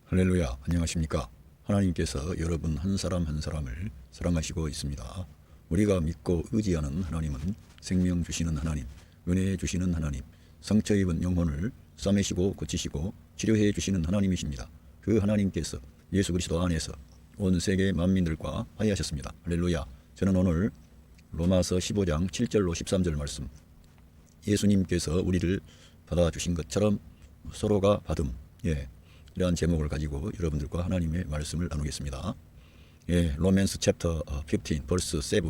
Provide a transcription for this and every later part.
할렐루야, 안녕하십니까? 하나님께서 여러분 한 사람 한 사람을 사랑하시고 있습니다. 우리가 믿고 의지하는 하나님은 생명 주시는 하나님, 은혜 주시는 하나님, 상처 입은 영혼을 싸매시고 고치시고 치료해 주시는 하나님이십니다. 그 하나님께서 예수 그리스도 안에서 온 세계 만민들과 화해하셨습니다. 할렐루야. 저는 오늘 로마서 15장 7절로 13절 말씀, 예수님께서 우리를 받아주신 것처럼 서로가 받음, 이러한 제목을 가지고 여러분들과 하나님의 말씀을 나누겠습니다. 로맨스 챕터 15 벌스 7,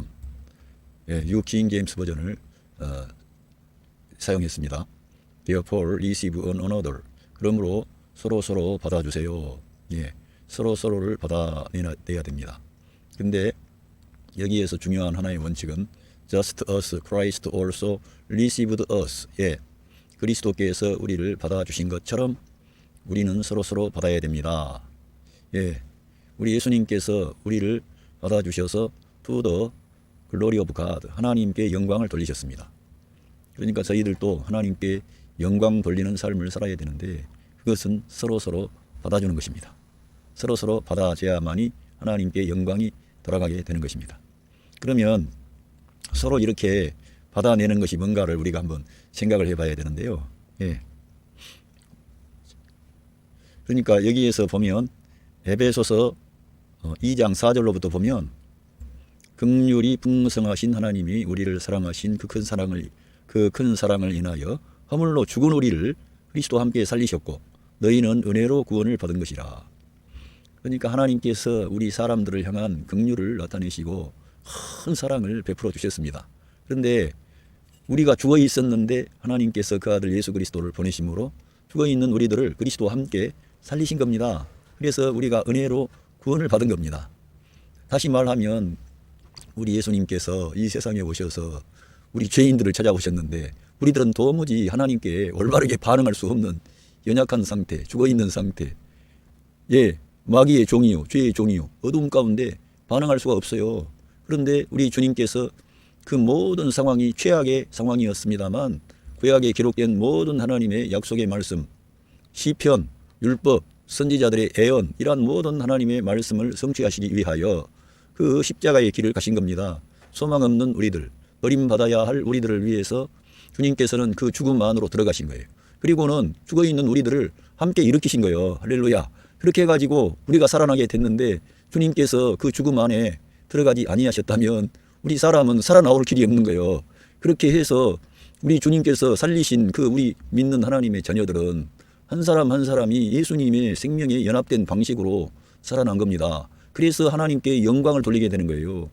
뉴 킹 제임스 버전을 사용했습니다. Therefore receive one another. 그러므로 서로 받아주세요. 서로를 받아내야 됩니다. 근데 여기에서 중요한 하나의 원칙은 just as Christ also received us. 그리스도께서 우리를 받아주신 것처럼 우리는 서로 받아야 됩니다. 우리 예수님께서 우리를 받아주셔서 to the glory of God, 하나님께 영광을 돌리셨습니다. 그러니까 저희들도 하나님께 영광 돌리는 삶을 살아야 되는데, 그것은 서로 받아주는 것입니다. 서로 받아줘야만이 하나님께 영광이 돌아가게 되는 것입니다. 그러면 서로 이렇게 받아내는 것이 뭔가를 우리가 한번 생각을 해봐야 되는데요. 그러니까 여기에서 보면 에베소서 2장 4절로부터 보면 긍휼이 풍성하신 하나님이 우리를 사랑하신 그 큰 사랑을 인하여 허물로 죽은 우리를 그리스도와 함께 살리셨고 너희는 은혜로 구원을 받은 것이라. 그러니까 하나님께서 우리 사람들을 향한 긍휼을 나타내시고 큰 사랑을 베풀어 주셨습니다. 그런데 우리가 죽어 있었는데 하나님께서 그 아들 예수 그리스도를 보내심으로 죽어 있는 우리들을 그리스도와 함께 살리신 겁니다. 그래서 우리가 은혜로 구원을 받은 겁니다. 다시 말하면 우리 예수님께서 이 세상에 오셔서 우리 죄인들을 찾아오셨는데 우리들은 도무지 하나님께 올바르게 반응할 수 없는 연약한 상태, 죽어있는 상태, 마귀의 종이요, 죄의 종이요, 어두움 가운데 반응할 수가 없어요. 그런데 우리 주님께서 그 모든 상황이 최악의 상황이었습니다만 구약에 기록된 모든 하나님의 약속의 말씀, 시편, 율법, 선지자들의 애언, 이러한 모든 하나님의 말씀을 성취하시기 위하여 그 십자가의 길을 가신 겁니다. 소망 없는 우리들, 버림받아야 할 우리들을 위해서 주님께서는 그 죽음 안으로 들어가신 거예요. 그리고는 죽어있는 우리들을 함께 일으키신 거예요. 할렐루야. 그렇게 해가지고 우리가 살아나게 됐는데 주님께서 그 죽음 안에 들어가지 아니하셨다면 우리 사람은 살아나올 길이 없는 거예요. 그렇게 해서 우리 주님께서 살리신 그 우리 믿는 하나님의 자녀들은 한 사람 한 사람이 예수님의 생명에 연합된 방식으로 살아난 겁니다. 그래서 하나님께 영광을 돌리게 되는 거예요.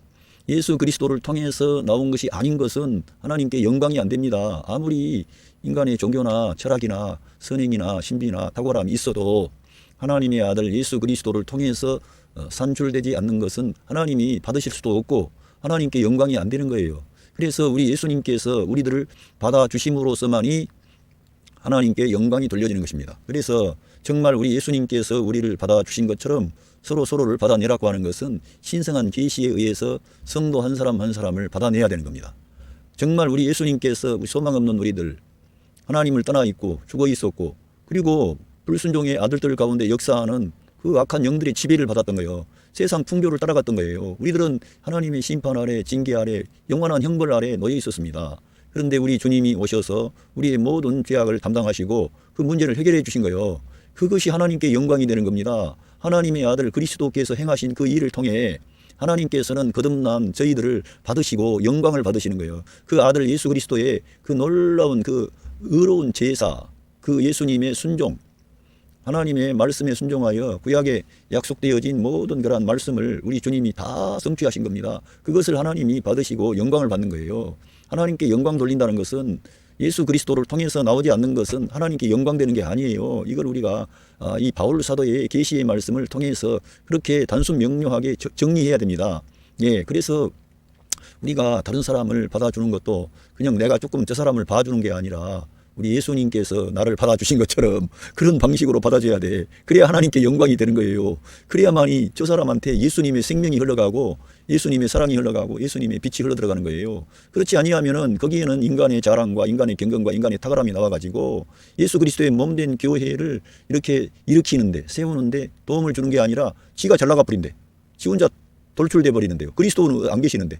예수 그리스도를 통해서 나온 것이 아닌 것은 하나님께 영광이 안 됩니다. 아무리 인간의 종교나 철학이나 선행이나 신비나 탁월함이 있어도 하나님의 아들 예수 그리스도를 통해서 산출되지 않는 것은 하나님이 받으실 수도 없고 하나님께 영광이 안 되는 거예요. 그래서 우리 예수님께서 우리들을 받아주심으로써만이 하나님께 영광이 돌려지는 것입니다. 그래서 정말 우리 예수님께서 우리를 받아주신 것처럼 서로를 받아내라고 하는 것은 신성한 계시에 의해서 성도 한 사람 한 사람을 받아내야 되는 겁니다. 정말 우리 예수님께서 소망 없는 우리들, 하나님을 떠나 있고 죽어 있었고 그리고 불순종의 아들들 가운데 역사하는 그 악한 영들의 지배를 받았던 거예요. 세상 풍조를 따라갔던 거예요. 우리들은 하나님의 심판 아래, 징계 아래, 영원한 형벌 아래 놓여 있었습니다. 그런데 우리 주님이 오셔서 우리의 모든 죄악을 담당하시고 그 문제를 해결해 주신 거예요. 그것이 하나님께 영광이 되는 겁니다. 하나님의 아들 그리스도께서 행하신 그 일을 통해 하나님께서는 거듭난 저희들을 받으시고 영광을 받으시는 거예요. 그 아들 예수 그리스도의 그 놀라운 그 의로운 제사, 그 예수님의 순종, 하나님의 말씀에 순종하여 구약에 약속되어진 모든 그러한 말씀을 우리 주님이 다 성취하신 겁니다. 그것을 하나님이 받으시고 영광을 받는 거예요. 하나님께 영광 돌린다는 것은 예수 그리스도를 통해서 나오지 않는 것은 하나님께 영광되는 게 아니에요. 이걸 우리가 이 바울 사도의 계시의 말씀을 통해서 그렇게 단순 명료하게 정리해야 됩니다. 그래서 우리가 다른 사람을 받아주는 것도 그냥 내가 조금 저 사람을 봐주는 게 아니라 우리 예수님께서 나를 받아주신 것처럼 그런 방식으로 받아줘야 돼. 그래야 하나님께 영광이 되는 거예요. 그래야만이 저 사람한테 예수님의 생명이 흘러가고 예수님의 사랑이 흘러가고 예수님의 빛이 흘러들어가는 거예요. 그렇지 아니하면은 거기에는 인간의 자랑과 인간의 경건과 인간의 탁월함이 나와가지고 예수 그리스도의 몸된 교회를 이렇게 일으키는데 세우는데 도움을 주는 게 아니라 지가 잘 나가 버린대. 지 혼자 돌출돼 버리는데요. 그리스도는 안 계시는데.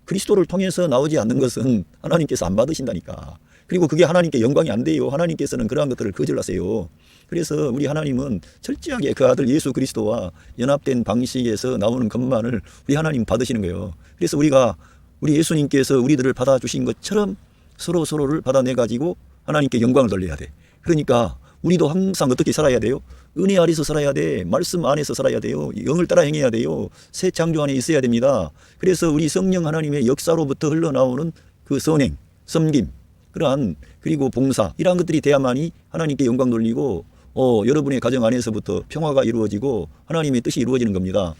그리스도를 통해서 나오지 않는 것은 하나님께서 안 받으신다니까. 그리고 그게 하나님께 영광이 안 돼요. 하나님께서는 그러한 것들을 거절하세요. 그래서 우리 하나님은 철저하게 그 아들 예수 그리스도와 연합된 방식에서 나오는 것만을 우리 하나님 받으시는 거예요. 그래서 우리가 우리 예수님께서 우리들을 받아주신 것처럼 서로를 받아내가지고 하나님께 영광을 돌려야 돼. 그러니까 우리도 항상 어떻게 살아야 돼요? 은혜 아래서 살아야 돼. 말씀 안에서 살아야 돼요. 영을 따라 행해야 돼요. 새 창조 안에 있어야 됩니다. 그래서 우리 성령 하나님의 역사로부터 흘러나오는 그 선행, 섬김, 그러한 그리고 봉사 이러한 것들이 돼야만이 하나님께 영광 돌리고 여러분의 가정 안에서부터 평화가 이루어지고 하나님의 뜻이 이루어지는 겁니다.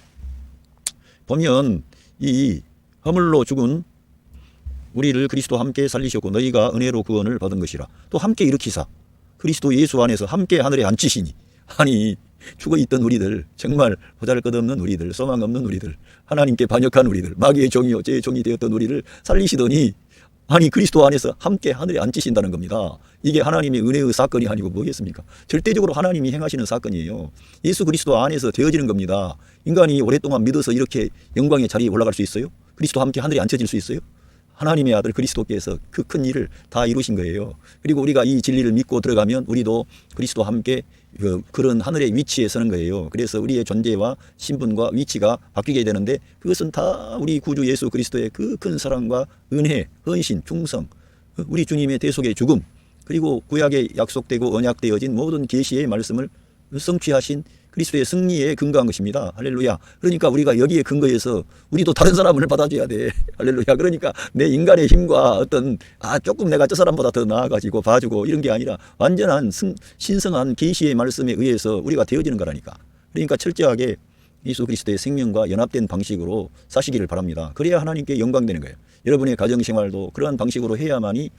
보면 이 허물로 죽은 우리를 그리스도와 함께 살리셨고 너희가 은혜로 구원을 받은 것이라. 또 함께 일으키사 그리스도 예수 안에서 함께 하늘에 앉히시니. 아니 죽어있던 우리들, 정말 보잘것없는 우리들, 소망 없는 우리들, 하나님께 반역한 우리들, 마귀의 종이요 죄의 종이 되었던 우리를 살리시더니 아니 그리스도 안에서 함께 하늘에 앉히신다는 겁니다. 이게 하나님의 은혜의 사건이 아니고 뭐겠습니까? 절대적으로 하나님이 행하시는 사건이에요. 예수 그리스도 안에서 되어지는 겁니다. 인간이 오랫동안 믿어서 이렇게 영광의 자리에 올라갈 수 있어요? 그리스도와 함께 하늘에 앉혀질 수 있어요? 하나님의 아들 그리스도께서 그 큰 일을 다 이루신 거예요. 그리고 우리가 이 진리를 믿고 들어가면 우리도 그리스도와 함께 그런 하늘의 위치에 서는 거예요. 그래서 우리의 존재와 신분과 위치가 바뀌게 되는데 그것은 다 우리 구주 예수 그리스도의 그 큰 사랑과 은혜, 헌신, 충성, 우리 주님의 대속의 죽음, 그리고 구약에 약속되고 언약되어진 모든 계시의 말씀을 성취하신 그리스도의 승리에 근거한 것입니다. 할렐루야. 그러니까 우리가 여기에 근거해서 우리도 다른 사람을 받아줘야 돼. 할렐루야. 그러니까 내 인간의 힘과 어떤 조금 내가 저 사람보다 더 나아가지고 봐주고 이런 게 아니라 완전한 신성한 계시의 말씀에 의해서 우리가 되어지는 거라니까. 그러니까 철저하게 예수 그리스도의 생명과 연합된 방식으로 사시기를 바랍니다. 그래야 하나님께 영광되는 거예요. 여러분의 가정생활도 그러한 방식으로 해야만이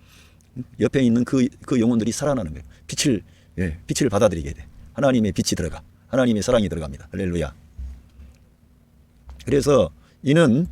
옆에 있는 그 영혼들이 살아나는 거예요. 빛을 받아들이게 돼. 하나님의 빛이 들어가. 하나님의 사랑이 들어갑니다. 할렐루야. 그래서 이는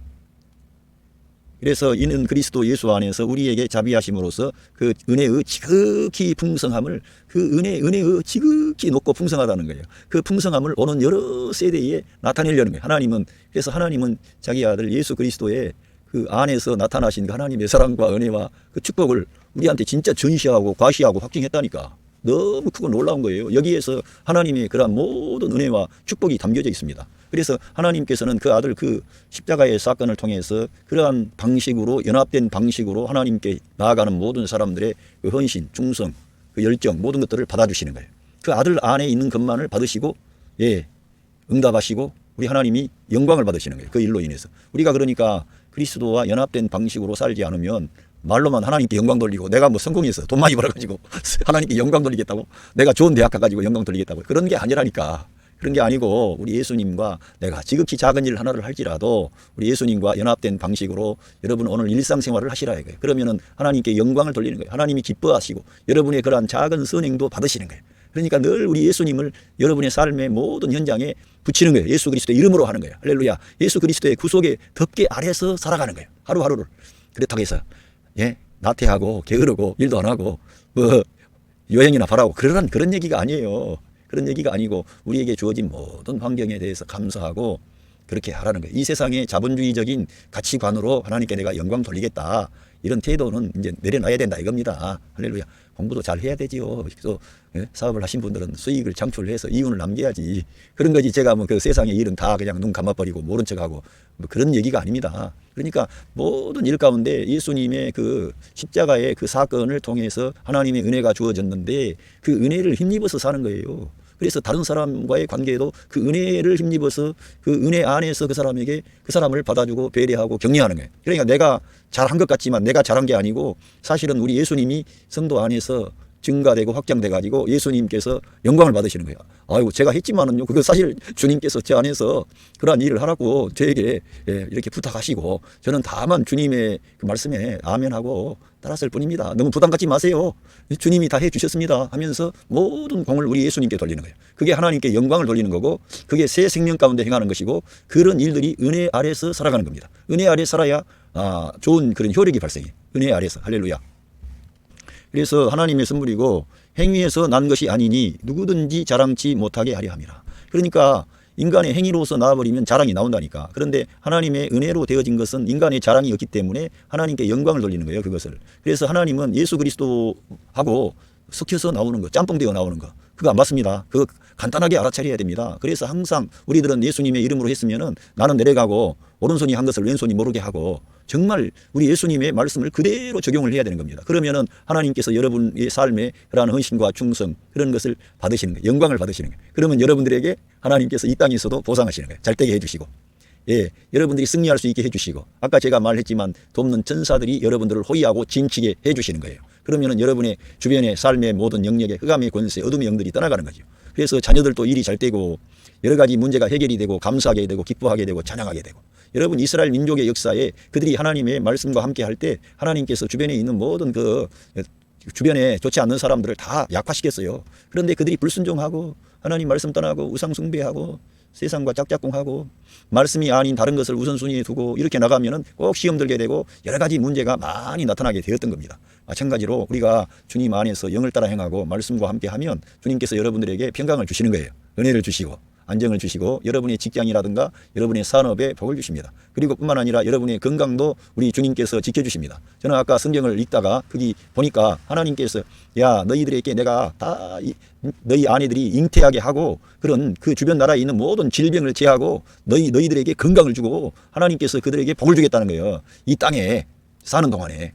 그리스도 예수 안에서 우리에게 자비하심으로써 그 은혜의 지극히 풍성함을 그 은혜의 지극히 높고 풍성하다는 거예요. 그 풍성함을 오는 여러 세대에 나타내려는 거예요. 그래서 하나님은 자기 아들 예수 그리스도의 그 안에서 나타나신 그 하나님의 사랑과 은혜와 그 축복을 우리한테 진짜 전시하고 과시하고 확증했다니까. 너무 크고 놀라운 거예요. 여기에서 하나님의 그러한 모든 은혜와 축복이 담겨져 있습니다. 그래서 하나님께서는 그 아들 그 십자가의 사건을 통해서 그러한 방식으로 연합된 방식으로 하나님께 나아가는 모든 사람들의 그 헌신, 충성, 그 열정 모든 것들을 받아주시는 거예요. 그 아들 안에 있는 것만을 받으시고 응답하시고 우리 하나님이 영광을 받으시는 거예요. 그 일로 인해서. 우리가 그러니까 그리스도와 연합된 방식으로 살지 않으면 말로만 하나님께 영광 돌리고 내가 뭐 성공해서 돈 많이 벌어가지고 하나님께 영광 돌리겠다고, 내가 좋은 대학 가가지고 영광 돌리겠다고, 그런 게 아니라니까. 그런 게 아니고 우리 예수님과 내가 지극히 작은 일 하나를 할지라도 우리 예수님과 연합된 방식으로 여러분 오늘 일상생활을 하시라 이거예요. 그러면은 하나님께 영광을 돌리는 거예요. 하나님이 기뻐하시고 여러분의 그러한 작은 선행도 받으시는 거예요. 그러니까 늘 우리 예수님을 여러분의 삶의 모든 현장에 붙이는 거예요. 예수 그리스도의 이름으로 하는 거예요. 할렐루야. 예수 그리스도의 구속의 덮개 아래서 살아가는 거예요. 하루하루를. 그렇다고 해서 나태하고 게으르고 일도 안 하고 뭐 여행이나 바라고 그런 얘기가 아니에요. 그런 얘기가 아니고 우리에게 주어진 모든 환경에 대해서 감사하고 그렇게 하라는 거예요. 이 세상의 자본주의적인 가치관으로 하나님께 내가 영광 돌리겠다, 이런 태도는 이제 내려놔야 된다 이겁니다. 할렐루야. 공부도 잘 해야 되지요. 그래서 사업을 하신 분들은 수익을 창출해서 이윤을 남겨야지. 그런 거지. 제가 뭐 그 세상의 일은 다 그냥 눈 감아버리고 모른 척하고 뭐 그런 얘기가 아닙니다. 그러니까 모든 일 가운데 예수님의 그 십자가의 그 사건을 통해서 하나님의 은혜가 주어졌는데 그 은혜를 힘입어서 사는 거예요. 그래서 다른 사람과의 관계에도 그 은혜를 힘입어서 그 은혜 안에서 그 사람에게 그 사람을 받아주고 배려하고 격려하는 거예요. 그러니까 내가 잘한 것 같지만 내가 잘한 게 아니고 사실은 우리 예수님이 성도 안에서 증가되고 확장돼 가지고 예수님께서 영광을 받으시는 거예요. 아이고 제가 했지만은요, 그거 사실 주님께서 제 안에서 그러한 일을 하라고 저에게 이렇게 부탁하시고 저는 다만 주님의 그 말씀에 아멘하고 따랐을 뿐입니다. 너무 부담 갖지 마세요. 주님이 다 해주셨습니다 하면서 모든 공을 우리 예수님께 돌리는 거예요. 그게 하나님께 영광을 돌리는 거고, 그게 새 생명 가운데 행하는 것이고, 그런 일들이 은혜 아래서 살아가는 겁니다. 은혜 아래 살아야 좋은 그런 효력이 발생해요. 은혜 아래서. 할렐루야. 그래서 하나님의 선물이고 행위에서 난 것이 아니니 누구든지 자랑치 못하게 하려 함이라. 그러니까 인간의 행위로서 나와버리면 자랑이 나온다니까. 그런데 하나님의 은혜로 되어진 것은 인간의 자랑이 없기 때문에 하나님께 영광을 돌리는 거예요, 그것을. 그래서 하나님은 예수 그리스도하고 섞여서 나오는 거, 짬뽕되어 나오는 거, 그거 안 맞습니다. 그거 간단하게 알아차려야 됩니다. 그래서 항상 우리들은 예수님의 이름으로 했으면은 나는 내려가고 오른손이 한 것을 왼손이 모르게 하고 정말 우리 예수님의 말씀을 그대로 적용을 해야 되는 겁니다. 그러면은 하나님께서 여러분의 삶에 그러한 헌신과 충성, 그런 것을 받으시는 거예요. 영광을 받으시는 거예요. 그러면 여러분들에게 하나님께서 이 땅에서도 보상하시는 거예요. 잘 되게 해주시고, 여러분들이 승리할 수 있게 해주시고, 아까 제가 말했지만 돕는 전사들이 여러분들을 호위하고 진치게 해주시는 거예요. 그러면은 여러분의 주변의 삶의 모든 영역에 흑암의 권세, 어둠의 영들이 떠나가는 거죠. 그래서 자녀들도 일이 잘 되고 여러 가지 문제가 해결이 되고 감사하게 되고 기뻐하게 되고 찬양하게 되고. 여러분, 이스라엘 민족의 역사에 그들이 하나님의 말씀과 함께 할 때 하나님께서 주변에 있는 모든 그 주변에 좋지 않는 사람들을 다 약화시켰어요. 그런데 그들이 불순종하고 하나님 말씀 떠나고 우상 숭배하고 세상과 짝짝꿍하고 말씀이 아닌 다른 것을 우선순위에 두고 이렇게 나가면은 꼭 시험 들게 되고 여러 가지 문제가 많이 나타나게 되었던 겁니다. 마찬가지로 우리가 주님 안에서 영을 따라 행하고 말씀과 함께 하면 주님께서 여러분들에게 평강을 주시는 거예요. 은혜를 주시고 안정을 주시고 여러분의 직장이라든가 여러분의 산업에 복을 주십니다. 그리고 뿐만 아니라 여러분의 건강도 우리 주님께서 지켜주십니다. 저는 아까 성경을 읽다가 거기 보니까 하나님께서 야, 너희들에게 내가 다 너희 아내들이 잉태하게 하고 그런 그 주변 나라에 있는 모든 질병을 제하고 너희들에게 건강을 주고 하나님께서 그들에게 복을 주겠다는 거예요. 이 땅에 사는 동안에.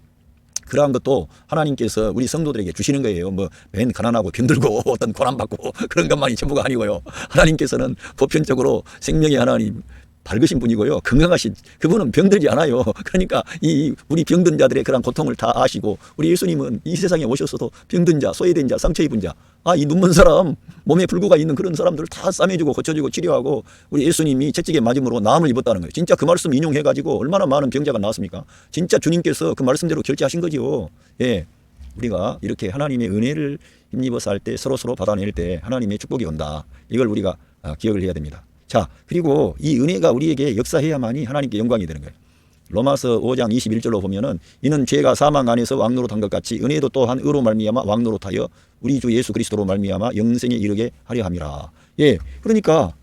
그러한 것도 하나님께서 우리 성도들에게 주시는 거예요. 뭐 맨 가난하고 병들고 어떤 고난받고 그런 것만이 전부가 아니고요. 하나님께서는 보편적으로 생명의 하나님, 밝으신 분이고요. 건강하신 그분은 병들지 않아요. 그러니까 이 우리 병든 자들의 그런 고통을 다 아시고, 우리 예수님은 이 세상에 오셔서도 병든 자, 소외된 자, 상처 입은 자, 이 눈먼 사람, 몸에 불구가 있는 그런 사람들을 다 싸매주고 고쳐주고 치료하고 우리 예수님이 채찍에 맞음으로 나음을 입었다는 거예요. 진짜 그 말씀 인용해가지고 얼마나 많은 병자가 나왔습니까? 진짜 주님께서 그 말씀대로 결제하신 거죠. 우리가 이렇게 하나님의 은혜를 힘입어서 할 때 서로 받아낼 때 하나님의 축복이 온다. 이걸 우리가 기억을 해야 됩니다. 자, 그리고 이 은혜가 우리에게 역사해야만이 하나님께 영광이 되는 거예요. 로마서 5장 21절로 보면은 이는 죄가 사망 안에서 왕노릇한 것 같이 은혜도 또한 의로 말미암아 왕노릇하여 우리 주 예수 그리스도로 말미암아 영생에 이르게 하려 함이라. 그러니까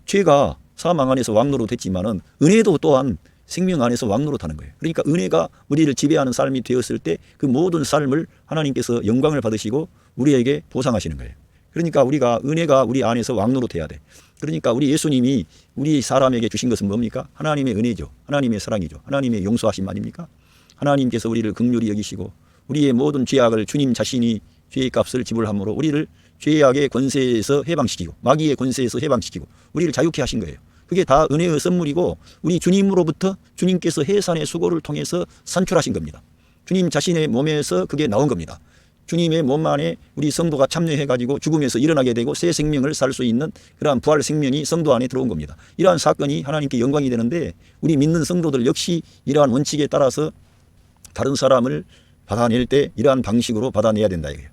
죄가 사망 안에서 왕노릇했지만은 은혜도 또한 생명 안에서 왕노릇하는 거예요. 그러니까 은혜가 우리를 지배하는 삶이 되었을 때 그 모든 삶을 하나님께서 영광을 받으시고 우리에게 보상하시는 거예요. 그러니까 우리가 은혜가 우리 안에서 왕노릇해야 돼. 그러니까 우리 예수님이 우리 사람에게 주신 것은 뭡니까? 하나님의 은혜죠. 하나님의 사랑이죠. 하나님의 용서하심 아닙니까? 하나님께서 우리를 긍휼히 여기시고 우리의 모든 죄악을 주님 자신이 죄의 값을 지불함으로 우리를 죄악의 권세에서 해방시키고 마귀의 권세에서 해방시키고 우리를 자유케 하신 거예요. 그게 다 은혜의 선물이고 우리 주님으로부터 주님께서 해산의 수고를 통해서 산출하신 겁니다. 주님 자신의 몸에서 그게 나온 겁니다. 주님의 몸 안에 우리 성도가 참여해가지고 죽음에서 일어나게 되고 새 생명을 살 수 있는 그러한 부활 생명이 성도 안에 들어온 겁니다. 이러한 사건이 하나님께 영광이 되는데 우리 믿는 성도들 역시 이러한 원칙에 따라서 다른 사람을 받아낼 때 이러한 방식으로 받아내야 된다 이거예요.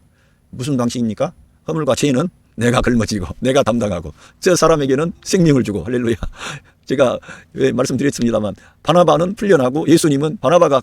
무슨 방식입니까? 허물과 죄는 내가 걸머지고 내가 담당하고 저 사람에게는 생명을 주고. 할렐루야. 제가 왜 말씀드렸습니다만 바나바는 풀려나고 예수님은 바나바가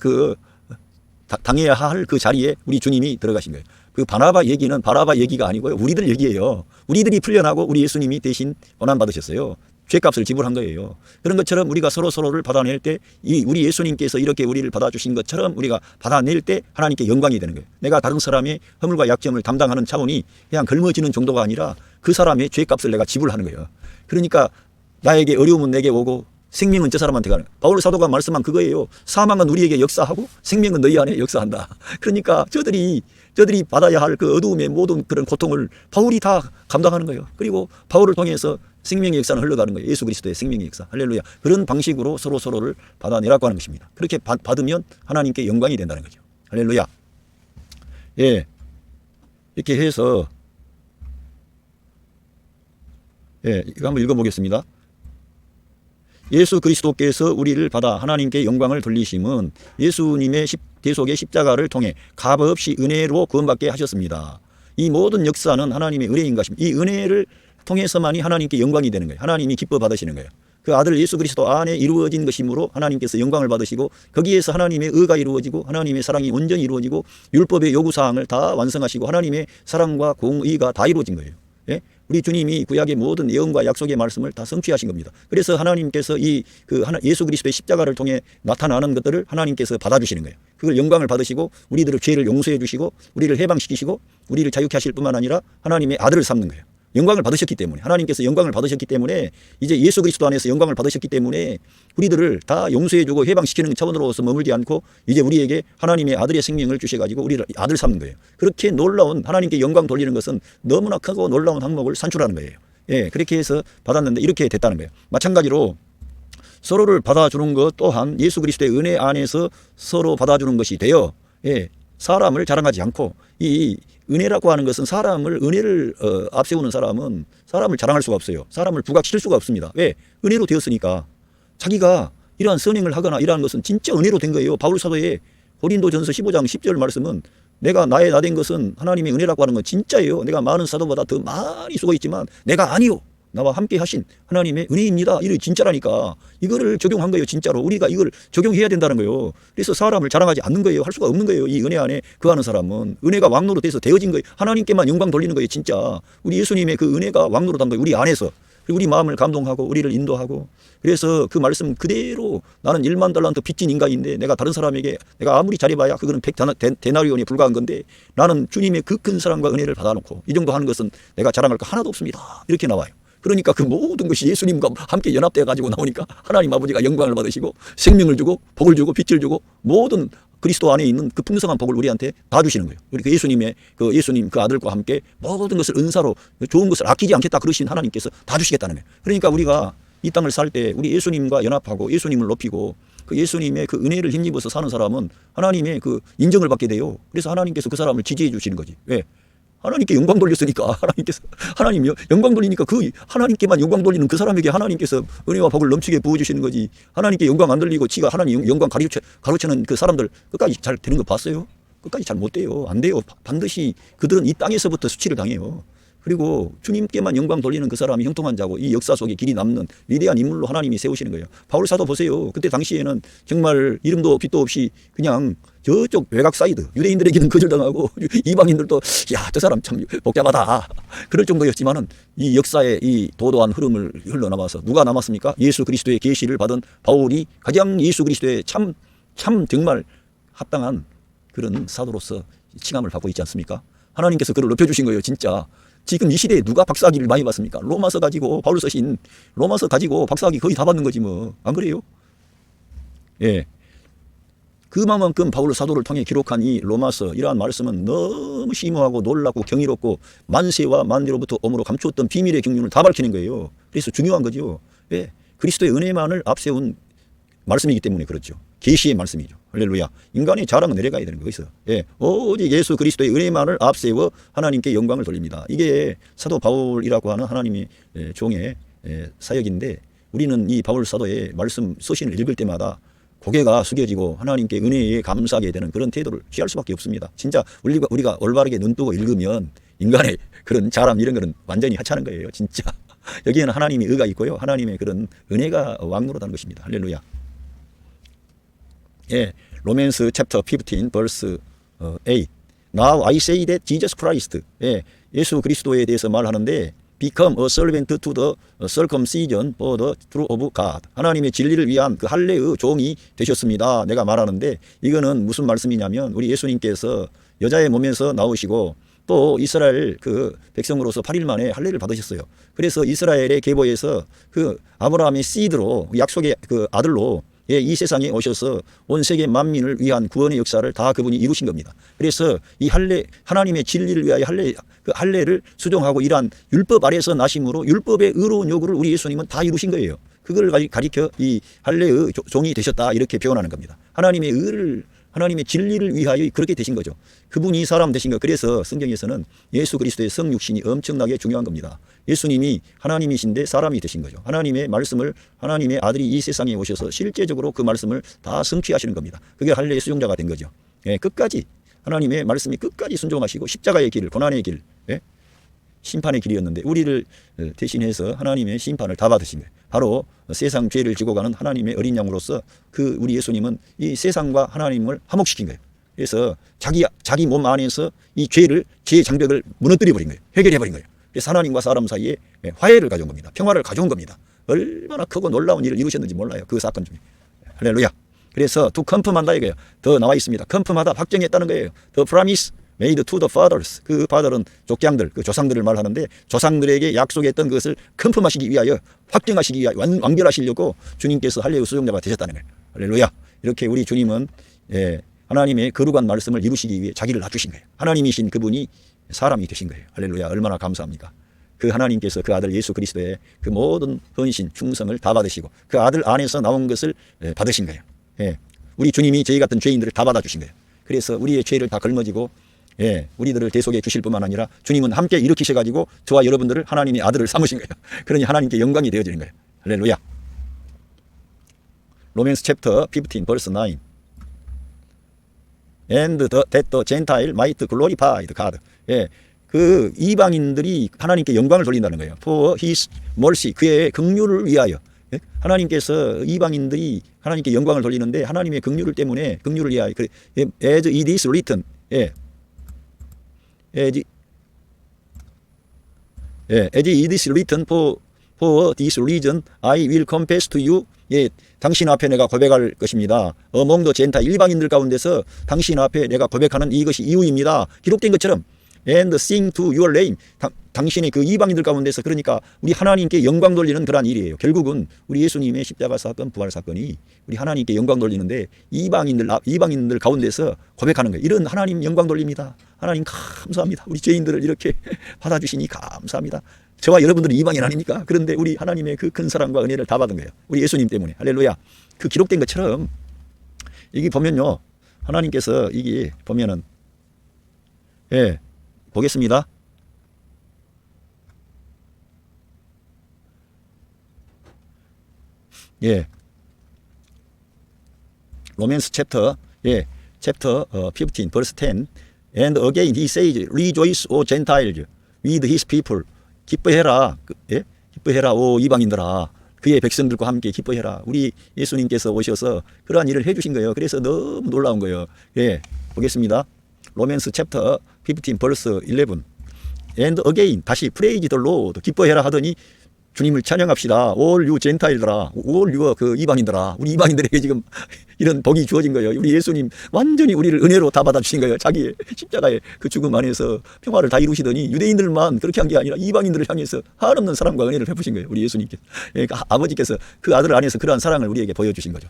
당해야 할 그 자리에 우리 주님이 들어가신 거예요. 그 바나바 얘기는 바나바 얘기가 아니고요. 우리들 얘기예요. 우리들이 풀려나고 우리 예수님이 대신 고난받으셨어요. 죄값을 지불한 거예요. 그런 것처럼 우리가 서로를 받아낼 때 우리 예수님께서 이렇게 우리를 받아주신 것처럼 우리가 받아낼 때 하나님께 영광이 되는 거예요. 내가 다른 사람의 허물과 약점을 담당하는 차원이 그냥 걸머지는 정도가 아니라 그 사람의 죄값을 내가 지불하는 거예요. 그러니까 나에게 어려움은 내게 오고 생명은 저 사람한테 가는. 바울 사도가 말씀한 그거예요. 사망은 우리에게 역사하고 생명은 너희 안에 역사한다. 그러니까 저들이 받아야 할 그 어두움의 모든 그런 고통을 바울이 다 감당하는 거예요. 그리고 바울을 통해서 생명의 역사는 흘러가는 거예요. 예수 그리스도의 생명의 역사. 할렐루야. 그런 방식으로 서로를 받아내라고 하는 것입니다. 그렇게 받으면 하나님께 영광이 된다는 거죠. 할렐루야. 이렇게 해서 이거 한번 읽어보겠습니다. 예수 그리스도께서 우리를 받아 하나님께 영광을 돌리심은 예수님의 대속의 십자가를 통해 값없이 은혜로 구원받게 하셨습니다. 이 모든 역사는 하나님의 은혜인 것입니다. 이 은혜를 통해서만이 하나님께 영광이 되는 거예요. 하나님이 기뻐 받으시는 거예요. 그 아들 예수 그리스도 안에 이루어진 것이므로 하나님께서 영광을 받으시고 거기에서 하나님의 의가 이루어지고 하나님의 사랑이 온전히 이루어지고 율법의 요구사항을 다 완성하시고 하나님의 사랑과 공의가 다 이루어진 거예요. 예? 우리 주님이 구약의 모든 예언과 약속의 말씀을 다 성취하신 겁니다. 그래서 하나님께서 예수 그리스도의 십자가를 통해 나타나는 것들을 하나님께서 받아주시는 거예요. 그걸 영광을 받으시고 우리들의 죄를 용서해 주시고 우리를 해방시키시고 우리를 자유케 하실 뿐만 아니라 하나님의 아들을 삼는 거예요. 영광을 받으셨기 때문에, 하나님께서 영광을 받으셨기 때문에, 이제 예수 그리스도 안에서 영광을 받으셨기 때문에 우리들을 다 용서해주고 해방시키는 차원으로서 머물지 않고 이제 우리에게 하나님의 아들의 생명을 주셔가지고 우리를 아들 삼는 거예요. 그렇게 놀라운 하나님께 영광 돌리는 것은 너무나 크고 놀라운 항목을 산출하는 거예요. 그렇게 해서 받았는데 이렇게 됐다는 거예요. 마찬가지로 서로를 받아주는 것 또한 예수 그리스도의 은혜 안에서 서로 받아주는 것이 되어 사람을 자랑하지 않고, 이 은혜라고 하는 것은 은혜를 앞세우는 사람은 사람을 자랑할 수가 없어요. 사람을 부각시킬 수가 없습니다. 왜? 은혜로 되었으니까. 자기가 이러한 선행을 하거나 이러한 것은 진짜 은혜로 된 거예요. 바울 사도의 고린도전서 15장 10절 말씀은 내가 나의 나 된 것은 하나님의 은혜라고 하는 건 진짜예요. 내가 많은 사도보다 더 많이 쓰고 있지만 내가 아니요, 나와 함께 하신 하나님의 은혜입니다. 이게 진짜라니까. 이거를 적용한 거예요. 진짜로 우리가 이걸 적용해야 된다는 거예요. 그래서 사람을 자랑하지 않는 거예요. 할 수가 없는 거예요. 이 은혜 안에 거하는 사람은 은혜가 왕노로 돼서 되어진 거예요. 하나님께만 영광 돌리는 거예요. 진짜 우리 예수님의 그 은혜가 왕노로 단 거예요. 우리 안에서. 그리고 우리 마음을 감동하고 우리를 인도하고. 그래서 그 말씀 그대로 나는 1만 달란트 빚진 인간인데 내가 다른 사람에게 내가 아무리 잘해봐야 그거는 100데나리온에 불과한 건데 나는 주님의 그 큰 사랑과 은혜를 받아놓고 이 정도 하는 것은 내가 자랑할 거 하나도 없습니다. 이렇게 나와요. 그러니까 그 모든 것이 예수님과 함께 연합되어 가지고 나오니까 하나님 아버지가 영광을 받으시고 생명을 주고 복을 주고 빛을 주고 모든 그리스도 안에 있는 그 풍성한 복을 우리한테 다 주시는 거예요. 그러니까 예수님 그 아들과 함께 모든 것을 은사로 좋은 것을 아끼지 않겠다 그러신 하나님께서 다 주시겠다는 거예요. 그러니까 우리가 이 땅을 살 때 우리 예수님과 연합하고 예수님을 높이고 그 예수님의 그 은혜를 힘입어서 사는 사람은 하나님의 그 인정을 받게 돼요. 그래서 하나님께서 그 사람을 지지해 주시는 거지. 왜? 하나님께 영광 돌렸으니까. 하나님 영광 돌리니까 그 하나님께만 영광 돌리는 그 사람에게 하나님께서 은혜와 복을 넘치게 부어주시는 거지. 하나님께 영광 안 돌리고 지가 하나님 영광 가로채는 그 사람들 끝까지 잘 되는 거 봤어요? 끝까지 잘 못 돼요. 안 돼요. 반드시 그들은 이 땅에서부터 수치를 당해요. 그리고 주님께만 영광 돌리는 그 사람이 형통한 자고 이 역사 속에 길이 남는 위대한 인물로 하나님이 세우시는 거예요. 바울 사도 보세요. 그때 당시에는 정말 이름도 빛도 없이 그냥 저쪽 외곽 사이드 유대인들에게는 거절당하고 이방인들도 야, 저 사람 참 복잡하다 그럴 정도였지만은 이 역사의 이 도도한 흐름을 흘러나와서 누가 남았습니까? 예수 그리스도의 계시를 받은 바울이 가장 예수 그리스도의 참 정말 합당한 그런 사도로서 칭함을 받고 있지 않습니까? 하나님께서 그를 높여주신 거예요. 진짜 지금 이 시대에 누가 박사학위를 많이 받습니까? 로마서 가지고 바울 서신 로마서 가지고 박사학위 거의 다 받는 거지 뭐. 안 그래요? 그만큼 바울 사도를 통해 기록한 이 로마서 이러한 말씀은 너무 심오하고 놀랍고 경이롭고 만세와 만대로부터 om으로 감추었던 비밀의 경륜을 다 밝히는 거예요. 그래서 중요한 거죠. 그리스도의 은혜만을 앞세운 말씀이기 때문에 그렇죠. 계시의 말씀이죠. 할렐루야. 인간의 자랑은 내려가야 되는 거기서. 오직 예수 그리스도의 은혜만을 앞세워 하나님께 영광을 돌립니다. 이게 사도 바울이라고 하는 하나님의 종의 사역인데 우리는 이 바울 사도의 말씀 서신을 읽을 때마다 고개가 숙여지고 하나님께 은혜에 감사하게 되는 그런 태도를 취할 수밖에 없습니다. 진짜 우리가 올바르게 눈 뜨고 읽으면 인간의 그런 자랑 이런 거는 완전히 하찮은 거예요. 진짜. 여기에는 하나님의 의가 있고요. 하나님의 그런 은혜가 왕노릇하는 것입니다. 할렐루야. 로맨스 챕터 15 verse 8. Now I say that Jesus Christ. 예수 그리스도에 대해서 말하는데 become a servant to the circumcision for the truth of God. 하나님의 진리를 위한 그 할례의 종이 되셨습니다. 내가 말하는데 이거는 무슨 말씀이냐면 우리 예수님께서 여자의 몸에서 나오시고 또 이스라엘 그 백성으로서 8일 만에 할례를 받으셨어요. 그래서 이스라엘의 계보에서 그 아브라함의 씨드로 약속의 그 아들로 이 세상에 오셔서 온 세계 만민을 위한 구원의 역사를 다 그분이 이루신 겁니다. 그래서 이 할례 하나님의 진리를 위하여 그 할례를 수종하고 이러한 율법 아래서 나심으로 율법의 의로운 요구를 우리 예수님은 다 이루신 거예요. 그걸 가리켜 이 할례의 종이 되셨다 이렇게 표현하는 겁니다. 하나님의 의를 하나님의 진리를 위하여 그렇게 되신 거죠. 그분이 사람 되신 거. 그래서 성경에서는 예수 그리스도의 성육신이 엄청나게 중요한 겁니다. 예수님이 하나님이신데 사람이 되신 거죠. 하나님의 말씀을 하나님의 아들이 이 세상에 오셔서 실제적으로 그 말씀을 다 성취하시는 겁니다. 그게 할례의 수종자가 된 거죠. 예, 끝까지 하나님의 말씀이 끝까지 순종하시고 십자가의 길, 고난의 길, 예? 심판의 길이었는데 우리를 대신해서 하나님의 심판을 다 받으신 거예요. 바로 세상 죄를 지고 가는 하나님의 어린 양으로서 그 우리 예수님은 이 세상과 하나님을 화목시킨 거예요. 그래서 자기 몸 안에서 이 죄의 장벽을 무너뜨려 버린 거예요. 해결해 버린 거예요. 그래서 하나님과 사람 사이에 화해를 가져온 겁니다. 평화를 가져온 겁니다. 얼마나 크고 놀라운 일을 이루셨는지 몰라요. 그 사건 중에. 할렐루야. 그래서 to confirm한다 이거예요. 더 나와 있습니다. confirm하다, 확정했다는 거예요. The promise made to the fathers. 그 fathers는 족장들, 그 조상들을 말하는데 조상들에게 약속했던 것을 confirm하시기 위하여, 확정하시기 위하여, 완결하시려고 주님께서 할례의 수종자가 되셨다는 거예요. 할렐루야. 이렇게 우리 주님은 하나님의 거룩한 말씀을 이루시기 위해 자기를 낮추신 거예요. 하나님이신 그분이 사람이 되신 거예요. 할렐루야. 얼마나 감사합니까? 그 하나님께서 그 아들 예수 그리스도의 그 모든 헌신, 충성을 다 받으시고 그 아들 안에서 나온 것을 받으신 거예요. 우리 주님이 저희 같은 죄인들을 다 받아주신 거예요. 그래서 우리의 죄를 다 걸머지고 우리들을 대속해 주실 뿐만 아니라 주님은 함께 일으키셔가지고 저와 여러분들을 하나님의 아들을 삼으신 거예요. 그러니 하나님께 영광이 되어지는 거예요. 할렐루야. 로맨스 챕터 15 verse 9. And that the Gentile might glorify the God. 그 이방인들이 하나님께 영광을 돌린다는 거예요. For his mercy. 그의 긍휼을 위하여. 하나님께서 이방인들이 하나님께 영광을 돌리는데 하나님의 긍휼을 때문에 긍휼을 위하여. As it is written. As it is written for this reason I will confess to you. 당신 앞에 내가 고백할 것입니다. Among the Gentile, 일방인들 가운데서 당신 앞에 내가 고백하는 이것이 이유입니다. 기록된 것처럼 and sing to your name. 당신의 그 이방인들 가운데서, 그러니까 우리 하나님께 영광 돌리는 그러한 일이에요. 결국은 우리 예수님의 십자가 사건, 부활 사건이 우리 하나님께 영광 돌리는데 이방인들 가운데서 고백하는 거예요. 이런 하나님 영광 돌립니다. 하나님 감사합니다. 우리 죄인들을 이렇게 받아주시니 감사합니다. 저와 여러분들은 이방인 아닙니까? 그런데 우리 하나님의 그 큰 사랑과 은혜를 다 받은 거예요. 우리 예수님 때문에. 할렐루야. 그 기록된 것처럼 여기 보면요, 하나님께서 이게 보면은 보겠습니다. 로맨스 챕터 챕터 15 verse 10. And again he says, rejoice, O Gentiles, with his people. 기뻐해라. 기뻐해라, 오 이방인들아. 그의 백성들과 함께 기뻐해라. 우리 예수님께서 오셔서 그러한 일을 해주신 거예요. 그래서 너무 놀라운 거예요. 보겠습니다. 로맨스 챕터 15 verse 11. And again, 다시 praise the Lord. 기뻐해라 하더니 주님을 찬양합시다. All you Gentile들아, all you 그 이방인들아. 우리 이방인들에게 지금 이런 복이 주어진 거예요. 우리 예수님 완전히 우리를 은혜로 다 받아주신 거예요. 자기 십자가의 그 죽음 안에서 평화를 다 이루시더니 유대인들만 그렇게 한 게 아니라 이방인들을 향해서 한없는 사랑과 은혜를 베푸신 거예요. 우리 예수님께서. 그러니까 아버지께서 그 아들 안에서 그러한 사랑을 우리에게 보여주신 거죠.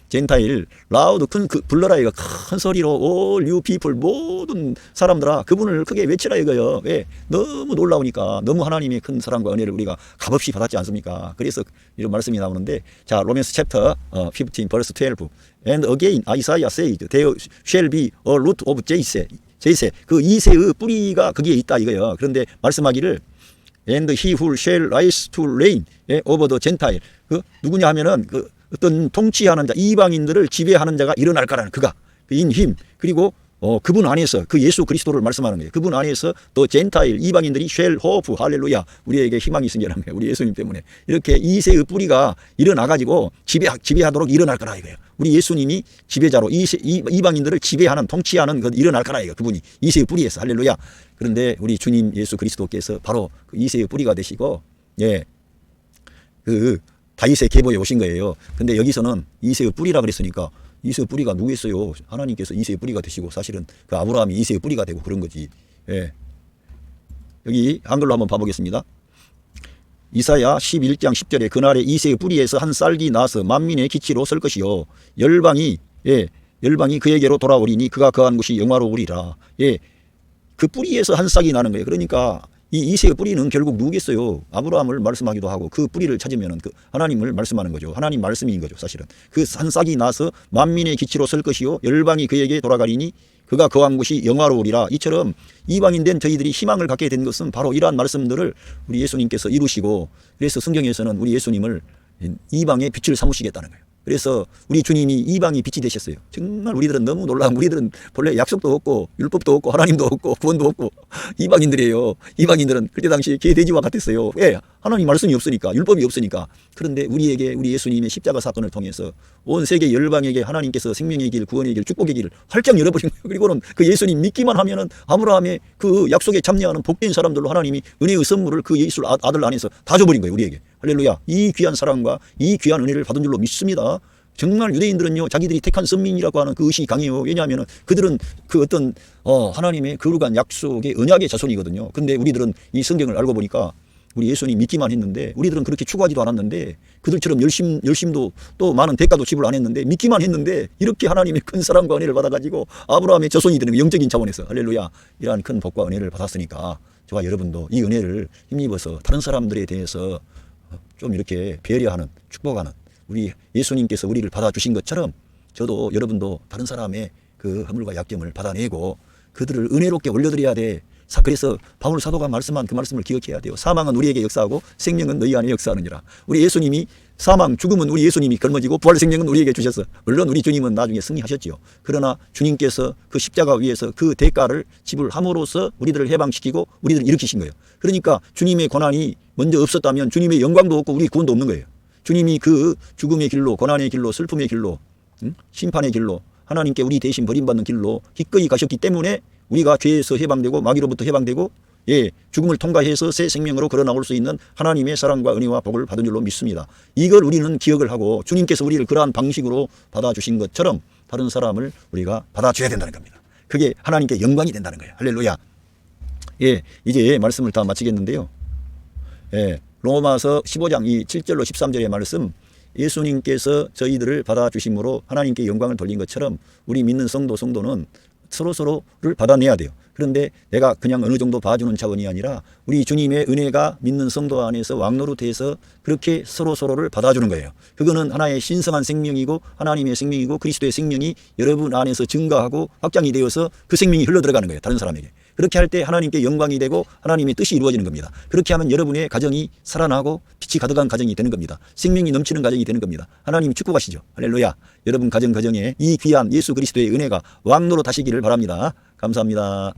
젠타일 라우드 불러라 이거 큰 소리로 all you people 모든 사람들아 그분을 크게 외치라 이거요. 너무 놀라우니까, 너무 하나님의 큰 사랑과 은혜를 우리가 값없이 받았지 않습니까? 그래서 이런 말씀이 나오는데, 자 로맨스 챕터 15 verse 12. And again Isaiah says there shall be a root of Jesse. 그 이새의 뿌리가 거기에 있다 이거요. 그런데 말씀하기를 and he who shall rise to reign over the Gentile. 그 누구냐 하면은 그 어떤 통치하는 자, 이방인들을 지배하는 자가 일어날 거라는 그가 in him. 그리고 그분 안에서 그 예수 그리스도를 말씀하는 거예요. 그분 안에서 또 젠타일 이방인들이 shall hope. 할렐루야. 우리에게 희망이 생겨난 거예요. 우리 예수님 때문에. 이렇게 이새의 뿌리가 일어나가지고 지배하도록 일어날 거라 이거예요. 우리 예수님이 지배자로 이방인들을 지배하는, 통치하는 그 일어날 거라 이거. 그분이 이새의 뿌리에서. 할렐루야. 그런데 우리 주님 예수 그리스도께서 바로 그 이새의 뿌리가 되시고 그 다윗의 계보에 오신 거예요. 근데 여기서는 이새의 뿌리라 그랬으니까 이새의 뿌리가 누구였어요? 하나님께서 이새의 뿌리가 되시고, 사실은 그 아브라함이 이새의 뿌리가 되고 그런 거지. 여기 한글로 한번 봐보겠습니다. 이사야 11장 10절에 그날에 이새의 뿌리에서 한 쌀기 나서 만민의 기치로 설 것이요 열방이 그에게로 돌아오리니 그가 거한 곳이 영화로우리라. 그 뿌리에서 한 싹이 나는 거예요. 그러니까 이 이세의 뿌리는 결국 누구겠어요? 아브라함을 말씀하기도 하고 그 뿌리를 찾으면 그 하나님을 말씀하는 거죠. 하나님 말씀인 거죠. 사실은 그 한 싹이 나서 만민의 기치로 설 것이요 열방이 그에게 돌아가리니 그가 거한 곳이 영화로우리라. 이처럼 이방인 된 저희들이 희망을 갖게 된 것은 바로 이러한 말씀들을 우리 예수님께서 이루시고, 그래서 성경에서는 우리 예수님을 이방의 빛을 삼으시겠다는 거예요. 그래서 우리 주님이 이방이 빛이 되셨어요. 정말 우리들은 너무 놀라운, 우리들은 본래 약속도 없고 율법도 없고 하나님도 없고 구원도 없고 이방인들이에요. 이방인들은 그때 당시에 개 돼지와 같았어요. 왜? 하나님 말씀이 없으니까, 율법이 없으니까. 그런데 우리에게 우리 예수님의 십자가 사건을 통해서 온 세계 열방에게 하나님께서 생명의 길, 구원의 길, 축복의 길을 활짝 열어버린 거예요. 그리고는 그 예수님 믿기만 하면은 아브라함의 그 약속에 참여하는 복된 사람들로 하나님이 은혜의 선물을 그 예수 아들 안에서 다 줘버린 거예요. 우리에게. 할렐루야. 이 귀한 사랑과 이 귀한 은혜를 받은 줄로 믿습니다. 정말 유대인들은요, 자기들이 택한 선민이라고 하는 그 의식이 강해요. 왜냐하면 그들은 그 어떤 하나님의 거룩한 약속의 언약의 자손이거든요. 근데 우리들은 이 성경을 알고 보니까 우리 예수님 믿기만 했는데, 우리들은 그렇게 추구하지도 않았는데, 그들처럼 열심도 또 많은 대가도 지불 안 했는데, 믿기만 했는데 이렇게 하나님의 큰 사랑과 은혜를 받아가지고 아브라함의 자손이 되는, 영적인 차원에서 할렐루야, 이러한 큰 복과 은혜를 받았으니까 저와 여러분도 이 은혜를 힘입어서 다른 사람들에 대해서 좀 이렇게 배려하는, 축복하는, 우리 예수님께서 우리를 받아주신 것처럼 저도 여러분도 다른 사람의 그 허물과 약점을 받아내고 그들을 은혜롭게 올려드려야 돼. 그래서 바울 사도가 말씀한 그 말씀을 기억해야 돼요. 사망은 우리에게 역사하고 생명은 너희 안에 역사하느니라. 우리 예수님이 사망, 죽음은 우리 예수님이 걸머지고 부활 생명은 우리에게 주셨어. 물론 우리 주님은 나중에 승리하셨지요. 그러나 주님께서 그 십자가 위에서 그 대가를 지불함으로써 우리들을 해방시키고 우리들을 일으키신 거예요. 그러니까 주님의 고난이 먼저 없었다면 주님의 영광도 없고 우리 구원도 없는 거예요. 주님이 그 죽음의 길로, 고난의 길로, 슬픔의 길로, 심판의 길로, 하나님께 우리 대신 버림받는 길로 기꺼이 가셨기 때문에 우리가 죄에서 해방되고 마귀로부터 해방되고 죽음을 통과해서 새 생명으로 걸어 나올 수 있는 하나님의 사랑과 은혜와 복을 받은 줄로 믿습니다. 이걸 우리는 기억을 하고 주님께서 우리를 그러한 방식으로 받아주신 것처럼 다른 사람을 우리가 받아줘야 된다는 겁니다. 그게 하나님께 영광이 된다는 거예요. 할렐루야. 이제 말씀을 다 마치겠는데요. 로마서 15장 이 7절로 13절의 말씀, 예수님께서 저희들을 받아주심으로 하나님께 영광을 돌린 것처럼 우리 믿는 성도는 서로를 받아내야 돼요. 그런데 내가 그냥 어느 정도 봐주는 차원이 아니라 우리 주님의 은혜가 믿는 성도 안에서 왕노릇해서 그렇게 서로를 받아주는 거예요. 그거는 하나의 신성한 생명이고 하나님의 생명이고 그리스도의 생명이 여러분 안에서 증가하고 확장이 되어서 그 생명이 흘러들어가는 거예요. 다른 사람에게. 그렇게 할 때 하나님께 영광이 되고 하나님의 뜻이 이루어지는 겁니다. 그렇게 하면 여러분의 가정이 살아나고 빛이 가득한 가정이 되는 겁니다. 생명이 넘치는 가정이 되는 겁니다. 하나님이 축복하시죠. 할렐루야. 여러분 가정에 이 귀한 예수 그리스도의 은혜가 왕노로 다시기를 바랍니다. 감사합니다.